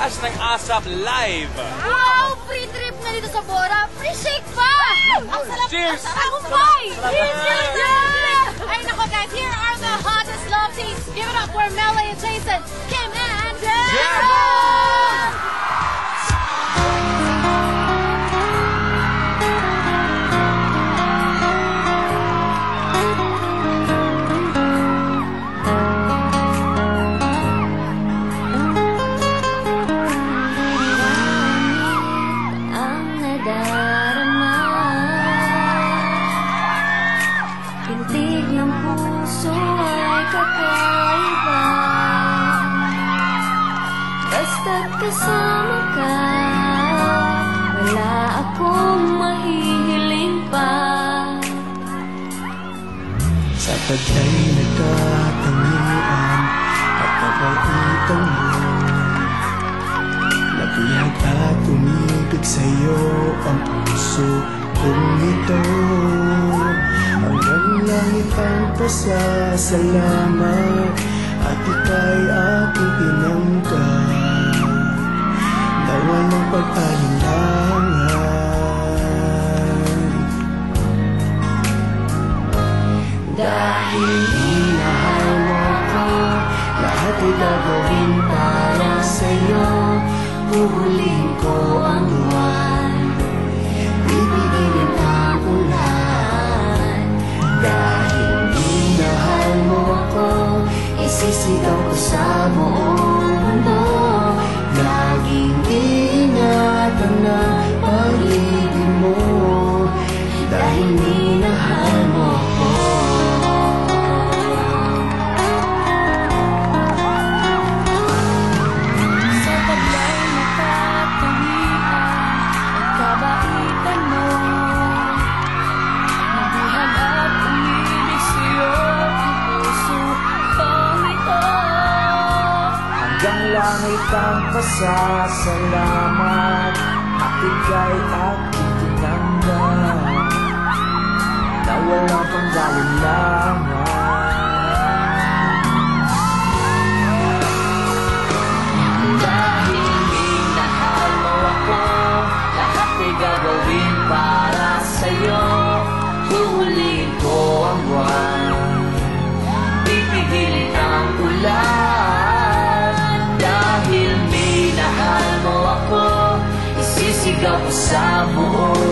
cash ng ASAP Live. Wow! Free trip na dito sa Bora. Free shake pa! Ang sarap! Cheers! Ang boy! Ay, nako guys, here are the hottest love teams. Give it up for Mela and Jason, Kim and Jero! Pintig ng puso ay kakaiba. Basta't kasama ka, wala akong mahihiling pa. Sa taglay nagkatangian at kabaitan mo, nabiyag at umibig sa'yo ang puso kong ito. Hanggang langit ang pasasalamat at ika'y aking pinanggan na walang pag-alinlangan. Dahil minahal mo ko, lahat ay gagawin para sa'yo. Huhulihin ko ang buwan, pipigilin ang ulan. Dahil minahal mo ako, isisigaw ko sa buong mundo. Laging ingatan ng pag-ibig mo, dahil minahal mo ako. Sa taglay na katangian at kabaitan mo, nabihag at umibig sa'yo ang puso kong ito. Hanggang langit ang pasasalamat at ika'y aking tinanggan na walang panggalinlangan. Dahil minahal mo ako, lahat ay gagawin para sa'yo. Huhulihin ko ang buwan, pipigilin ang ulan. Dahil minahal mo ako, isisigaw ko sa buong